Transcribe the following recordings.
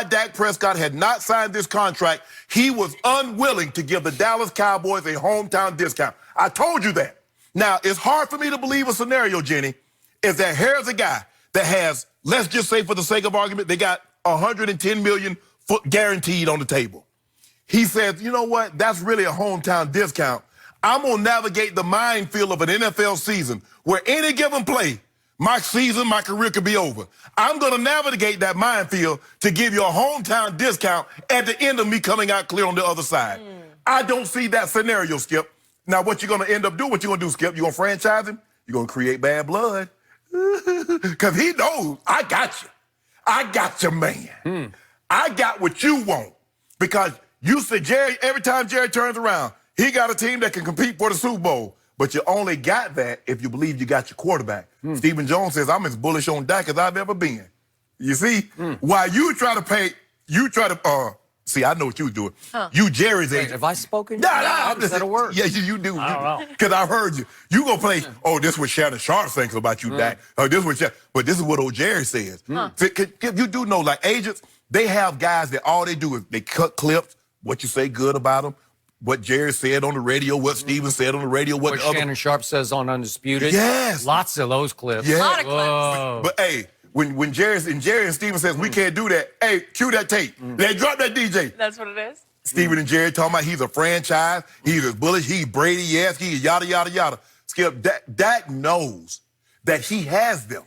Dak Prescott had not signed this contract, he was unwilling to give the Dallas Cowboys a hometown discount. I told you that. Now, it's hard for me to believe a scenario, Jenny, is that here's a guy that has, let's just say for the sake of argument, they got $110 million guaranteed on the table. He says, you know what, that's really a hometown discount. I'm going to navigate the minefield of an NFL season where any given play, my career could be over. I'm going to navigate that minefield to give you a hometown discount at the end of me coming out clear on the other side. I don't see that scenario, Skip. Now, what you're going to end up doing, what you're going to do, Skip, you're going to franchise him, you're going to create bad blood. Because he knows, I got you. I got you, man. I got what you want. Because you said, Jerry, every time Jerry turns around, he got a team that can compete for the Super Bowl. But you only got that if you believe you got your quarterback. Stephen Jones says, I'm as bullish on Dak as I've ever been. You see? While you try to see, I know what you was doing. You Jerry's agent. Have I spoken? Nah, is that a word? Yeah, you do. I don't know. Because I've heard you. You gonna play, oh, this is what Shannon Sharp thinks about you, Dak. Oh, this is what but this is what old Jerry says. See, you do know, like agents, they have guys that all they do is they cut clips, what you say good about them, what Jerry said on the radio, what Steven said on the radio, what the Shannon Sharp says on Undisputed. Yes. Lots of those clips. Yeah. A lot of clips. But hey, when Jerry and Steven says we can't do that, hey, cue that tape. They drop that DJ. That's what it is? Steven and Jerry talking about he's a franchise, he's as bullish, he's Brady, yes, he's yada, yada, yada. Skip, Dak knows that he has them.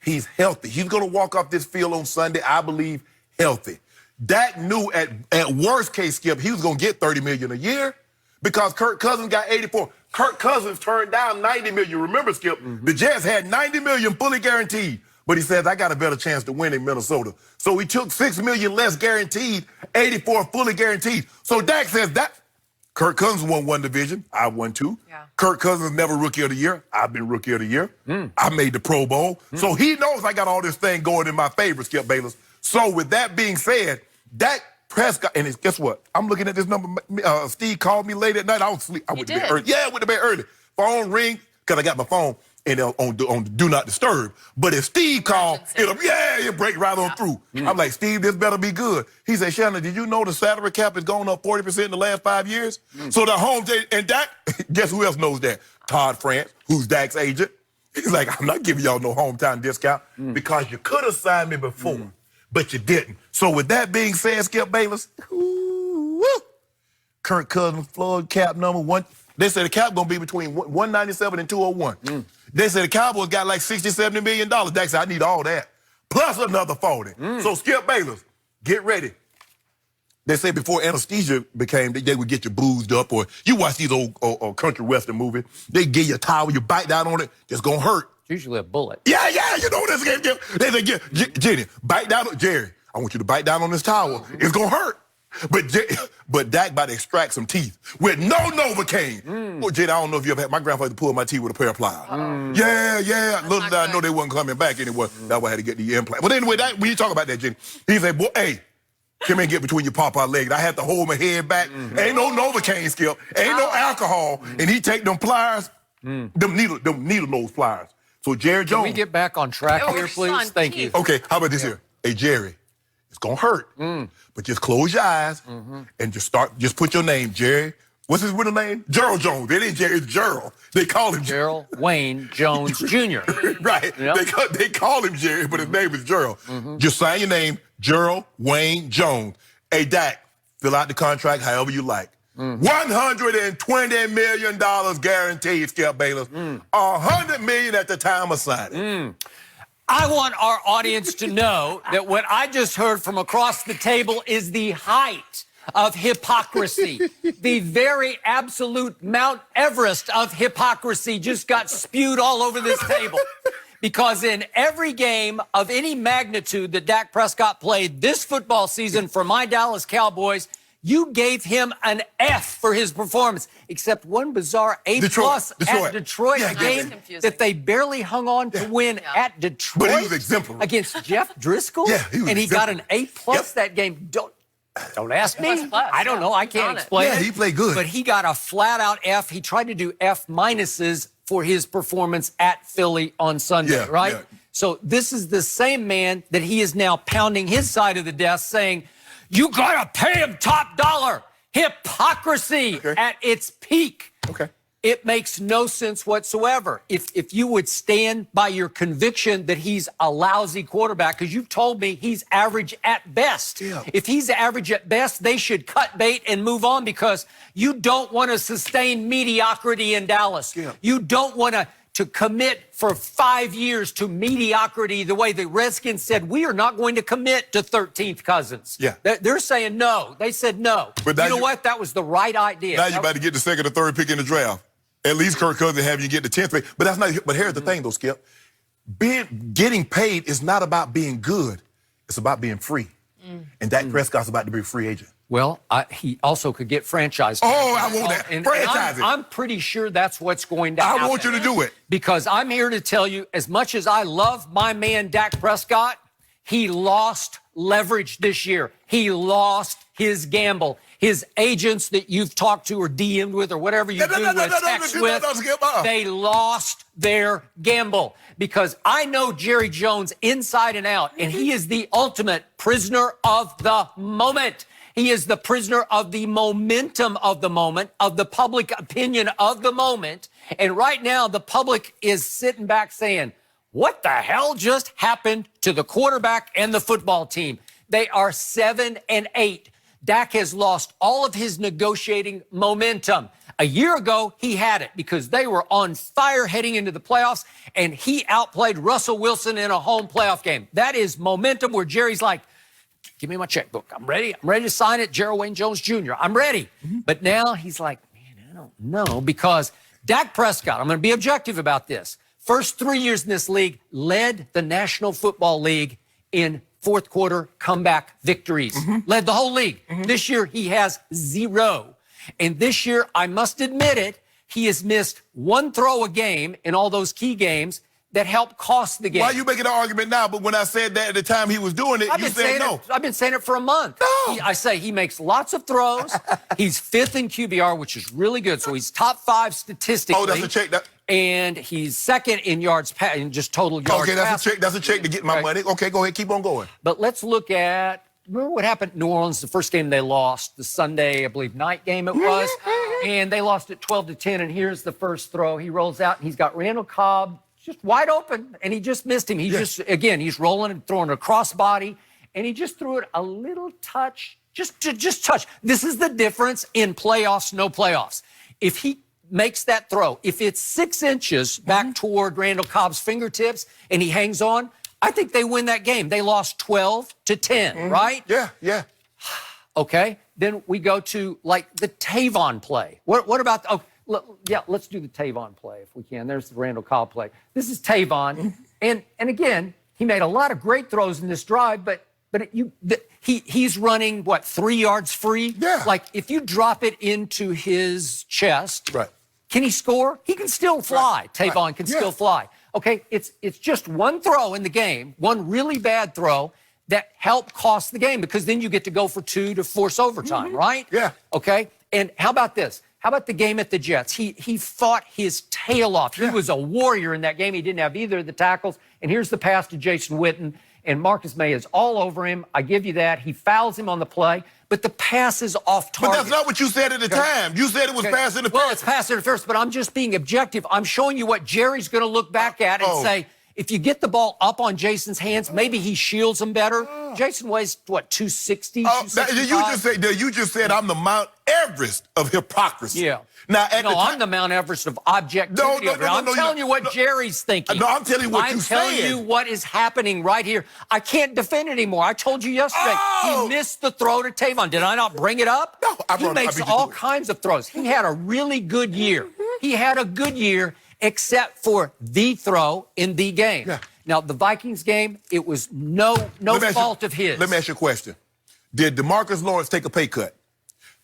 He's healthy. He's going to walk off this field on Sunday, I believe, healthy. Dak knew at worst case, Skip, he was going to get $30 million a year because Kirk Cousins got 84. Kirk Cousins turned down $90 million. Remember, Skip, the Jets had $90 million fully guaranteed, but he says, I got a better chance to win in Minnesota. So he took $6 million less guaranteed, 84 fully guaranteed. So Dak says that Kirk Cousins won one division, I won two. Yeah. Kirk Cousins never Rookie of the Year. I've been Rookie of the Year. I made the Pro Bowl. So he knows I got all this thing going in my favor, Skip Bayless. So with that being said, Dak Prescott, and guess what? I'm looking at this number. Steve called me late at night. I was asleep. I went to bed early. Yeah, I went to bed early. Phone ring, because I got my phone and on Do Not Disturb. But if Steve called, it'll break right on through. I'm like, Steve, this better be good. He said, Shannon, did you know the salary cap has gone up 40% in the last 5 years? So the home, and Dak, guess who else knows that? Todd France, who's Dak's agent. He's like, I'm not giving y'all no hometown discount because you could have signed me before. But you didn't. So with that being said, Skip Bayless, Kirk Cousins, Floyd cap number one. They said the cap gonna be between 197 and 201. They said the Cowboys got like $60, $70 million. Dak said, I need all that. Plus another 40. So Skip Bayless, get ready. They say before anesthesia became, they would get you boozed up, or you watch these old country western movies, they give you a towel, you bite down on it, it's gonna hurt. It's usually a bullet. Yeah, you know what this game. They say, Jenny, bite down on Jerry. I want you to bite down on this towel. It's gonna hurt. But Dak about to extract some teeth with no Novocaine. Well, Jenny, I don't know if you ever had, my grandfather pulled my teeth with a pair of pliers. Yeah. Little did I know they wasn't coming back anyway. That's why I had to get the implant. But anyway, when you talk about that, Jenny, he said, boy, hey, come and get between your pawpaw legs. I had to hold my head back. Ain't no Novocaine, Skip. Ain't no alcohol. And he take them pliers, them needle nose pliers. So Jerry Jones. Can we get back on track here, please? Thank you. Okay, how about this here? Hey, Jerry, it's gonna hurt, but just close your eyes and just put your name, Jerry. What's his real name? Gerald Jones. It ain't Jerry, it's Gerald. They call him Gerald Wayne Jones Jr. Right. Yep. They call him Jerry, but his name is Gerald. Just sign your name, Gerald Wayne Jones. Hey, Dak, fill out the contract however you like. $120 million guaranteed, Skip Bayless. $100 million at the time of signing. I want our audience to know that what I just heard from across the table is the height of hypocrisy. The very absolute Mount Everest of hypocrisy just got spewed all over this table. Because in every game of any magnitude that Dak Prescott played this football season for my Dallas Cowboys, you gave him an F for his performance, except one bizarre A-plus at Detroit, a game that they barely hung on to win at Detroit. But he was exemplary. Against Jeff Driscoll. And he got an A-plus that game. Don't ask me. I don't know. I can't explain it. Yeah, he played good. But he got a flat-out F. He tried to do F minuses for his performance at Philly on Sunday, right? So this is the same man that he is now pounding his side of the desk saying, you got to pay him top dollar. Hypocrisy at its peak. Okay. It makes no sense whatsoever. If you would stand by your conviction that he's a lousy quarterback, because you've told me he's average at best. Yeah. If he's average at best, they should cut bait and move on because you don't want to sustain mediocrity in Dallas. Yeah. You don't want to commit for 5 years to mediocrity the way the Redskins said, we are not going to commit to 13th Cousins. Yeah. They're saying no. They said no. But you know what? That was the right idea. Now you're about to get the second or third pick in the draft. At least Kirk Cousins have you get the 10th pick. But that's not. But here's the thing, though, Skip. Getting paid is not about being good. It's about being free. And Dak Prescott's about to be a free agent. Well, he also could get franchised. Oh, I want that. Franchise it. I'm pretty sure that's what's going to happen. I want you to do it. Because I'm here to tell you, as much as I love my man Dak Prescott, he lost leverage this year. He lost his gamble. His agents that you've talked to or DM'd with or whatever you text with, they lost their gamble. Because I know Jerry Jones inside and out, and he is the ultimate prisoner of the moment. He is the prisoner of the momentum of the moment, of the public opinion of the moment. And right now, the public is sitting back saying, what the hell just happened to the quarterback and the football team? They are 7-8. Dak has lost all of his negotiating momentum. A year ago, he had it because they were on fire heading into the playoffs, and he outplayed Russell Wilson in a home playoff game. That is momentum where Jerry's like, give me my checkbook. I'm ready. I'm ready to sign it. Gerald Wayne Jones Jr. I'm ready. But now he's like, man, I don't know, because Dak Prescott, I'm going to be objective about this. First 3 years in this league, led the National Football League in fourth quarter comeback victories. Led the whole league. This year, he has 0. And this year, I must admit it, he has missed one throw a game in all those key games that helped cost the game. Why are you making an argument now? But when I said that at the time he was doing it, you said no. I've been saying it for a month. No. I say he makes lots of throws. He's 5th in QBR, which is really good. So he's top 5 statistically. Oh, that's a check. And he's 2nd in yards, in just total yards. Okay, that's a check. That's a check to get my money. Okay, go ahead. Keep on going. But let's look at, remember what happened in New Orleans, the first game they lost, the Sunday, I believe, night game it was. And they lost it 12-10. And here's the first throw. He rolls out, and he's got Randall Cobb just wide open, and he just missed him. He just, again, he's rolling and throwing a crossbody, and he just threw it a little touch, just touch. This is the difference in playoffs, no playoffs. If he makes that throw, if it's 6 inches back toward Randall Cobb's fingertips and he hangs on, I think they win that game. They lost 12-10, right? Yeah. Okay, then we go to, like, the Tavon play. What about, let's do the Tavon play if we can. There's the Randall Cobb play. This is Tavon, and again, he made a lot of great throws in this drive, but he's running, 3 yards free? Yeah. Like, if you drop it into his chest, Right. Can he score? He can still fly. Tavon can still fly. Okay, it's just one throw in the game, one really bad throw that helped cost the game, because then you get to go for 2 to force overtime, right? Yeah. Okay, and how about this? How about the game at the Jets? He fought his tail off. He was a warrior in that game. He didn't have either of the tackles. And here's the pass to Jason Witten, and Marcus May is all over him. I give you that. He fouls him on the play, but the pass is off target. But that's not what you said at the time. You said it was pass interference. Well, it's pass interference, but I'm just being objective. I'm showing you what Jerry's going to look back at and say, if you get the ball up on Jason's hands, maybe he shields him better. Jason weighs, 260, 265? You just said I'm the Mount Everest of hypocrisy. Yeah. Now, I'm the Mount Everest of objectivity. I'm telling you what Jerry's thinking. No, I'm telling you what you're saying. I'm telling you what is happening right here. I can't defend it anymore. I told you yesterday, he missed the throw to Tavon. Did I not bring it up? No, he makes all kinds of throws. He had a really good year. He had a good year, except for the throw in the game. Yeah. Now, the Vikings game, it was no fault of his. Let me ask you a question. Did DeMarcus Lawrence take a pay cut?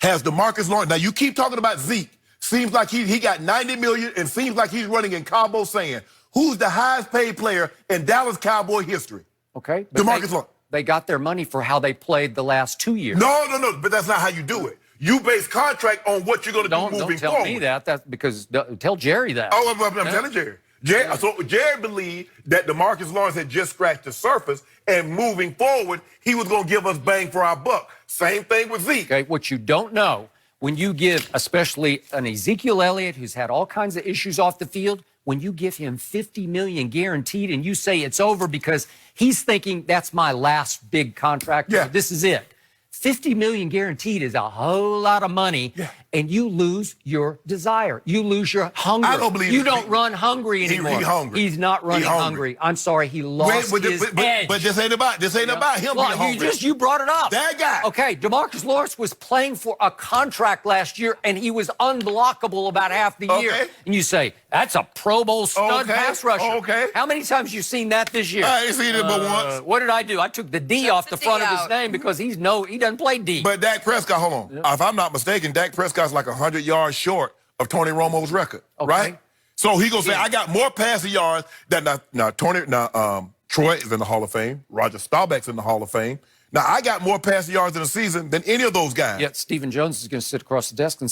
Has DeMarcus Lawrence, now you keep talking about Zeke. Seems like he got $90 million, and seems like he's running in Cabo saying, who's the highest paid player in Dallas Cowboy history? Okay. DeMarcus Lawrence. They got their money for how they played the last 2 years. No, but that's not how you do it. You base contract on what you're going to do moving forward. Don't tell me that. That's because tell Jerry that. Oh, I'm telling Jerry. So Jerry believed that DeMarcus Lawrence had just scratched the surface, and moving forward, he was going to give us bang for our buck. Same thing with Zeke. Okay, what you don't know, when you give, especially an Ezekiel Elliott who's had all kinds of issues off the field, when you give him $50 million guaranteed and you say it's over because he's thinking that's my last big contract, this is it. $50 million guaranteed is a whole lot of money, and you lose your desire. You lose your hunger. I don't believe you don't run hungry anymore. He's hungry. He's not running hungry. I'm sorry, he lost his edge. But this ain't about him being hungry. You brought it up. That guy. Okay, DeMarcus Lawrence was playing for a contract last year, and he was unblockable about half the year. And you say, that's a Pro Bowl stud pass rusher. Okay. How many times you seen that this year? I ain't seen it but once. What did I do? I took the D off the front of his name because he doesn't play D. But Dak Prescott, hold on. If I'm not mistaken, Dak Prescott's like 100 yards short of Tony Romo's record, right? So he gonna say, I got more passing yards than Troy is in the Hall of Fame. Roger Staubach's in the Hall of Fame. Now I got more passing yards in a season than any of those guys. Yet Stephen Jones is gonna sit across the desk and